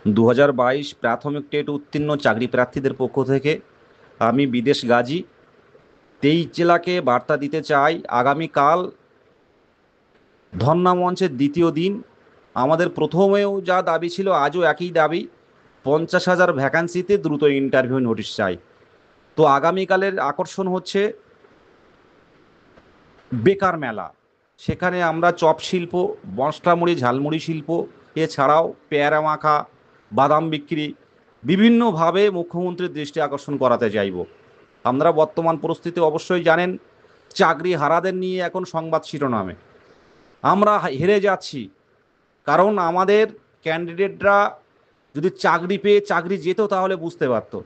2022 প্রাথমিক টেট উত্তীর্ণ চাকরি প্রার্থীদের পক্ষ থেকে আমি বিদেশ গাজী 23 জেলাকে বার্তা দিতে চাই, আগামীকাল ধর্ণা মঞ্চের দ্বিতীয় দিন। আমাদের প্রথমেও যা দাবি ছিল, আজও একই দাবি, 50,000 ভ্যাকান্সিতে দ্রুত ইন্টারভিউ নোটিশ চাই। তো আগামীকালের আকর্ষণ হচ্ছে বেকার মেলা। সেখানে আমরা চপ শিল্প, মশলামুড়ি, ঝালমুড়ি শিল্প, এছাড়াও পেয়ারা মাখা, বাদাম বিক্রি, বিভিন্নভাবে মুখ্যমন্ত্রীর দৃষ্টি আকর্ষণ করাতে চাইব। আপনারা বর্তমান পরিস্থিতি অবশ্যই জানেন, চাকরি হারাদের নিয়ে এখন সংবাদ শিরোনামে। আমরা হেরে যাচ্ছি, কারণ আমাদের ক্যান্ডিডেটরা যদি চাকরি পেয়ে চাকরি যেত তাহলে বুঝতে পারতো।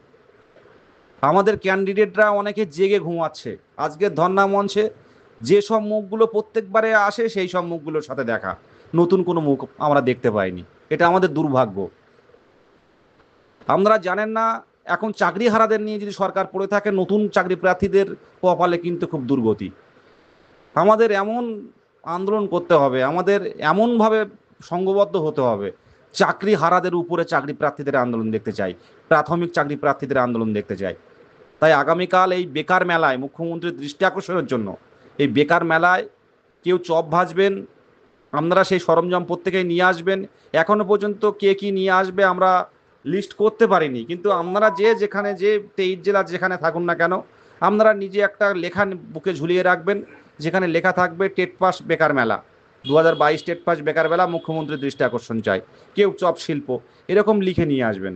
আমাদের ক্যান্ডিডেটরা অনেকে জেগে ঘুমাচ্ছে। আজকের ধর্ণা মঞ্চে যেসব মুখগুলো প্রত্যেকবারে আসে সেই সব মুখগুলোর সাথে দেখা, নতুন কোনো মুখ আমরা দেখতে পাইনি। এটা আমাদের দুর্ভাগ্য। আপনারা জানেন না, এখন চাকরি হারাদের নিয়ে যদি সরকার পড়ে থাকে, নতুন চাকরি প্রার্থীদের কপালে কিন্তু খুব দুর্গতি। আমাদের এমন আন্দোলন করতে হবে, আমাদের এমনভাবে সংঘবদ্ধ হতে হবে, চাকরি হারাদের উপরে চাকরি প্রার্থীদের আন্দোলন দেখতে চাই, প্রাথমিক চাকরি প্রার্থীদের আন্দোলন দেখতে চাই। তাই আগামীকাল এই বেকার মেলায় মুখ্যমন্ত্রীর দৃষ্টি আকর্ষণের জন্য, এই বেকার মেলায় কেউ চপ ভাজবেন, আপনারা সেই সরঞ্জাম প্রত্যেকেই নিয়ে আসবেন। এখনো পর্যন্ত কে কি নিয়ে আসবে আমরা লিস্ট করতে পারিনি, কিন্তু আপনারা যে যেখানে, যে 23 জেলা যেখানে থাকুন না কেন, আপনারা নিজে একটা লেখা বুকে ঝুলিয়ে রাখবেন, যেখানে লেখা থাকবে টেট পাস বেকার মেলা, 2022 টেট পাস বেকার মেলা, মুখ্যমন্ত্রীর দৃষ্টি আকর্ষণ চাই, কেউ চপ শিল্প, এরকম লিখে নিয়ে আসবেন।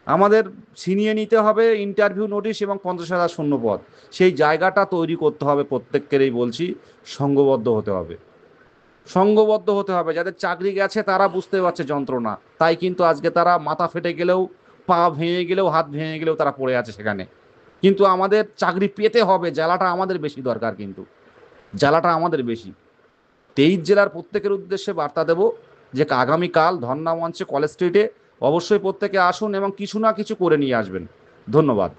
আমাদের ছিনিয়ে নিতে হবে ইন্টারভিউ নোটিশ এবং 50,000 শূন্যপদ। সেই জায়গাটা তৈরি করতে হবে, প্রত্যেককেই বলছি, সংঘবদ্ধ হতে হবে। সংঘবদ্ধ হতে হবে, যাদের চাকরি গেছে তারা বুঝতে পারছে যন্ত্রণা, তাই কিন্তু আজকে তারা মাথা ফেটে গেলেও, পা ভেঙে গেলেও, হাত ভেঙে গেলেও তারা পড়ে আছে সেখানে। কিন্তু আমাদের চাকরি পেতে হবে, জ্বালাটা আমাদের বেশি দরকার, কিন্তু জ্বালাটা আমাদের বেশি। 23 জেলার প্রত্যেকের উদ্দেশ্যে বার্তা দেব যে আগামীকাল ধর্ণা মঞ্চে কলেজ স্ট্রিটে অবশ্যই প্রত্যেকে আসুন এবং কিছু না কিছু করে নিয়ে আসবেন। ধন্যবাদ।